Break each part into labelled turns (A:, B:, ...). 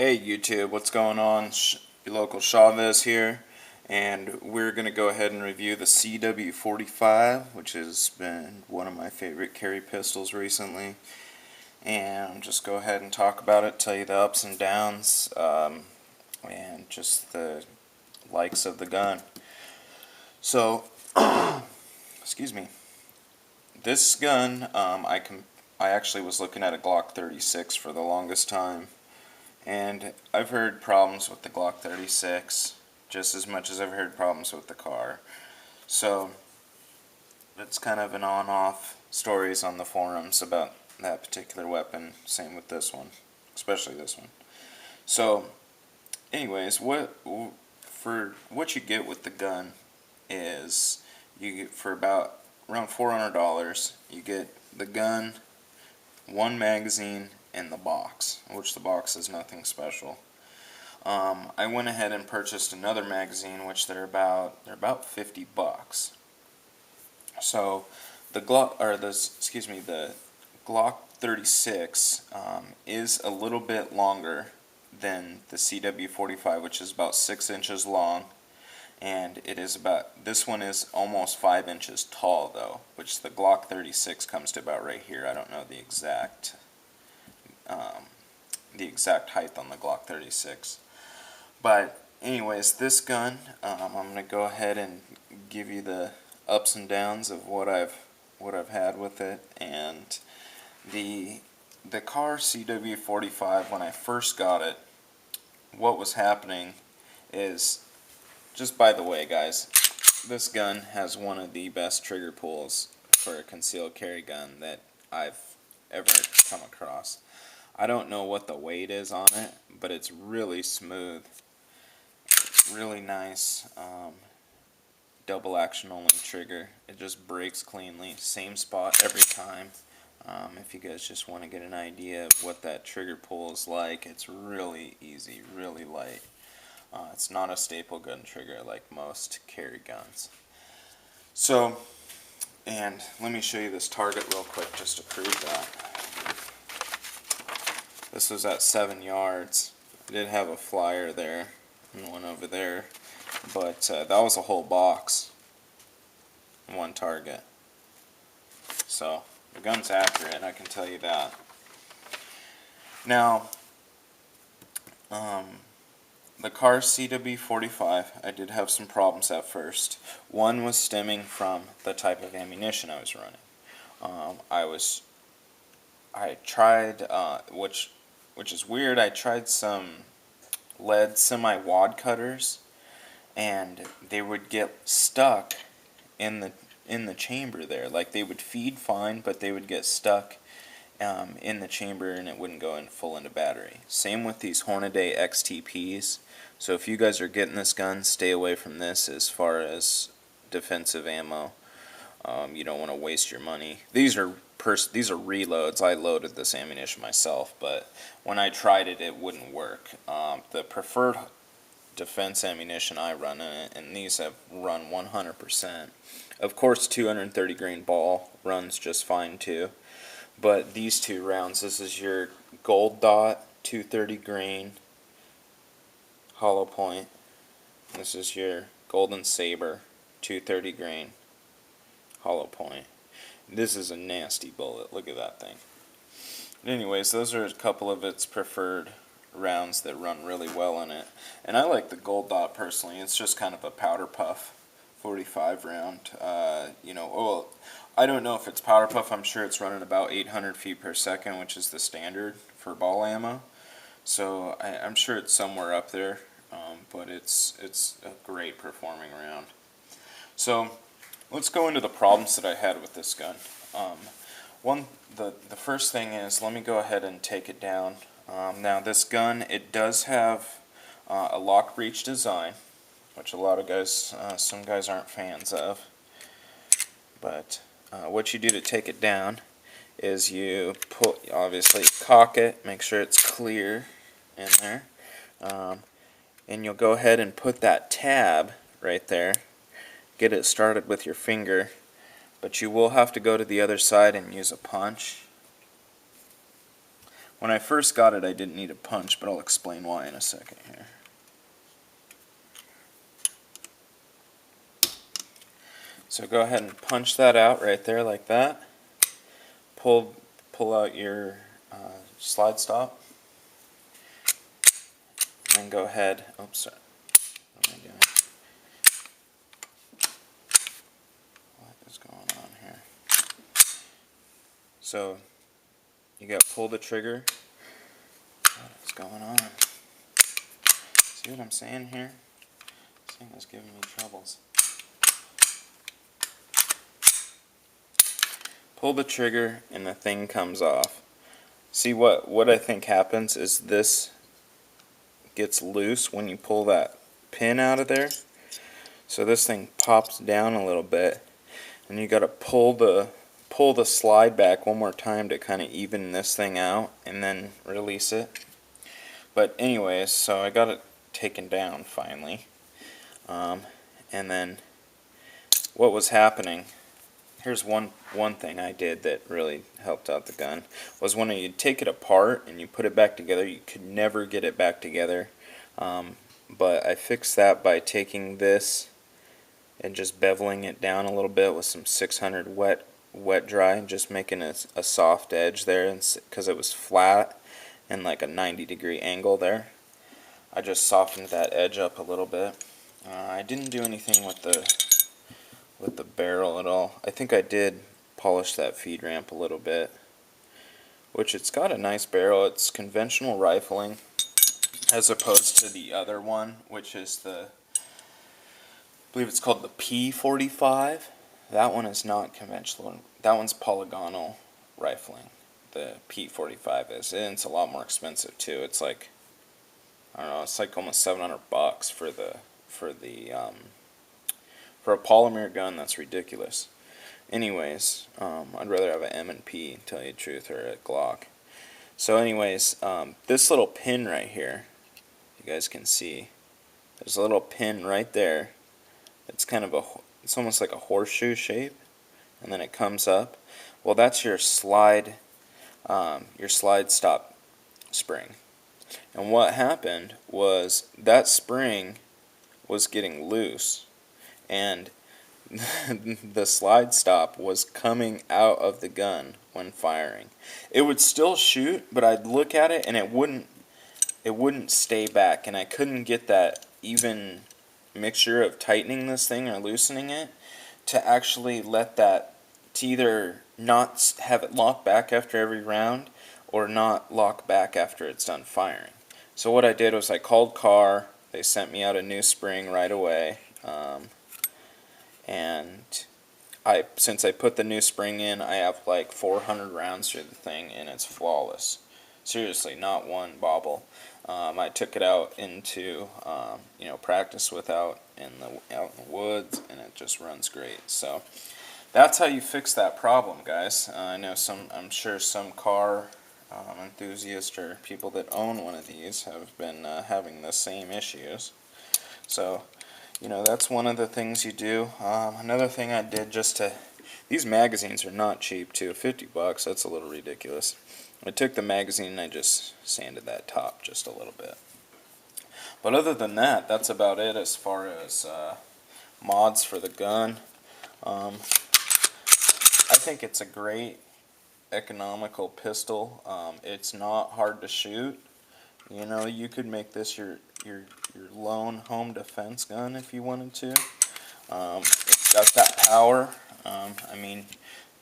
A: Hey YouTube, what's going on? Your local Chavez here, and we're going to go ahead and review the CW45, which has been one of my favorite carry pistols recently, and just go ahead and talk about it, tell you the ups and downs, and just the likes of the gun. So, excuse me, this gun, I actually was looking at a Glock 36 for the longest time. And I've heard problems with the Glock 36 just as much as I've heard problems with the Kahr. So it's kind of an on-off stories on the forums about that particular weapon. Same with this one, especially this one. So anyways, for what you get with the gun is you get for about around $400. You get the gun, one magazine, and the box, which the box is nothing special. I went ahead and purchased another magazine, which they're about $50. So the Glock 36 is a little bit longer than the CW45, which is about 6 inches long, and this one is almost 5 inches tall though, which the Glock 36 comes to about right here. I don't know the exact height on the Glock 36. But anyways, this gun, I'm going to go ahead and give you the ups and downs of what I've had with it. And the Kahr CW45, when I first got it, what was happening is, just by the way guys, this gun has one of the best trigger pulls for a concealed carry gun that I've ever come across. I don't know what the weight is on it, but it's really smooth, really nice, double action only trigger. It just breaks cleanly, same spot every time. If you guys just want to get an idea of what that trigger pull is like, it's really easy, really light. It's not a staple gun trigger like most carry guns. So, and let me show you this target real quick just to prove that. This was at 7 yards. I did have a flyer there and one over there, but that was a whole box, one target. So the gun's accurate, I can tell you that. Now, the Kahr CW45, I did have some problems at first. One was stemming from the type of ammunition I was running. I tried, which is weird, I tried some lead semi-wad cutters, and they would get stuck in the chamber there. Like, they would feed fine, but they would get stuck in the chamber and it wouldn't go full into battery. Same with these Hornady XTPs. So if you guys are getting this gun, stay away from this as far as defensive ammo. You don't want to waste your money. These are reloads. I loaded this ammunition myself, but when I tried it, it wouldn't work. The preferred defense ammunition I run in it, and these have run 100%. Of course, 230 grain ball runs just fine too. But these two rounds, this is your Gold Dot 230 grain hollow point. This is your Golden Saber 230 grain hollow point. This is a nasty bullet. Look at that thing. But anyways, those are a couple of its preferred rounds that run really well in it. And I like the Gold Dot personally. It's just kind of a powder puff 45 round. Well, I don't know if it's powder puff. I'm sure it's running about 800 feet per second, which is the standard for ball ammo. So I'm sure it's somewhere up there, but it's a great performing round. So let's go into the problems that I had with this gun. The first thing is, let me go ahead and take it down. Now this gun, it does have a lock breech design, which a lot of guys, some guys aren't fans of. But what you do to take it down is you obviously cock it, make sure it's clear in there, and you'll go ahead and put that tab right there. Get it started with your finger, but you will have to go to the other side and use a punch. When I first got it, I didn't need a punch, but I'll explain why in a second here. So go ahead and punch that out right there like that. Pull out your slide stop. And then go ahead. Oops, sorry. What am I doing? What is going on here? So you got to pull the trigger. What is going on? See what I'm saying here? This thing is giving me troubles. Pull the trigger and the thing comes off. See what I think happens is this gets loose when you pull that pin out of there. So this thing pops down a little bit, and you got to pull the slide back one more time to kind of even this thing out and then release it. But anyways, so I got it taken down finally. And then what was happening, here's one thing I did that really helped out the gun, was when you take it apart and you put it back together, you could never get it back together. But I fixed that by taking this and just beveling it down a little bit with some 600 wet dry, and just making a soft edge there, because it was flat and like a 90-degree angle there. I just softened that edge up a little bit. I didn't do anything with the barrel at all. I think I did polish that feed ramp a little bit, which it's got a nice barrel. It's conventional rifling as opposed to the other one, which is I believe it's called the P45. That one is not conventional. That one's polygonal rifling. The P45 is, and it's a lot more expensive too. It's like, I don't know, it's like almost $700 for a polymer gun. That's ridiculous. Anyways, I'd rather have an M&P, to tell you the truth, or a Glock. So anyways, this little pin right here, you guys can see, there's a little pin right there. It's kind of it's almost like a horseshoe shape, and then it comes up. Well, that's your slide stop spring. And what happened was that spring was getting loose, and the slide stop was coming out of the gun when firing. It would still shoot, but I'd look at it and it wouldn't stay back, and I couldn't get that even mixture of tightening this thing or loosening it to actually let that, to either not have it lock back after every round or not lock back after it's done firing. So what I did was I called Kahr. They sent me out a new spring right away, and since I put the new spring in, I have like 400 rounds through the thing, and it's flawless. Seriously, not one bobble. I took it out into practice out in the woods, and it just runs great. So that's how you fix that problem, guys. I know I'm sure some car enthusiasts or people that own one of these have been having the same issues. So that's one of the things you do. Another thing I did these magazines are not cheap too. $50, that's a little ridiculous. I took the magazine and I just sanded that top just a little bit. But other than that, that's about it as far as mods for the gun. I think it's a great economical pistol. It's not hard to shoot. You could make this your lone home defense gun if you wanted to. It's got that power.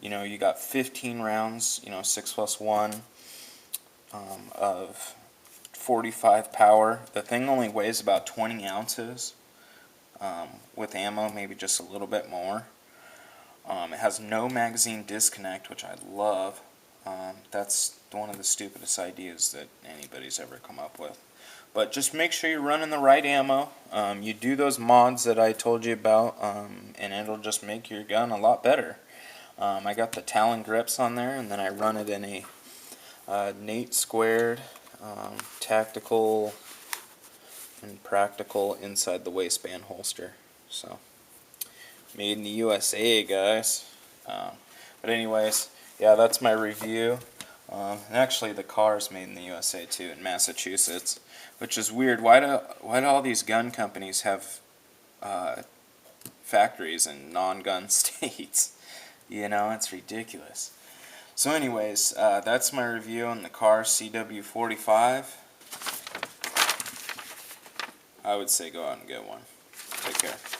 A: You got 15 rounds, 6+1 of 45 power. The thing only weighs about 20 ounces with ammo, maybe just a little bit more. It has no magazine disconnect, which I love. That's one of the stupidest ideas that anybody's ever come up with. But just make sure you're running the right ammo. You do those mods that I told you about, and it'll just make your gun a lot better. I got the Talon grips on there, and then I run it in a Nate squared tactical and practical inside the waistband holster. So made in the USA, guys. But anyways, yeah, that's my review. And actually, the Kahr is made in the USA too, in Massachusetts, which is weird. Why do all these gun companies have factories in non-gun states? You know, it's ridiculous. So anyways, that's my review on the Kahr CW45. I would say go out and get one. Take care.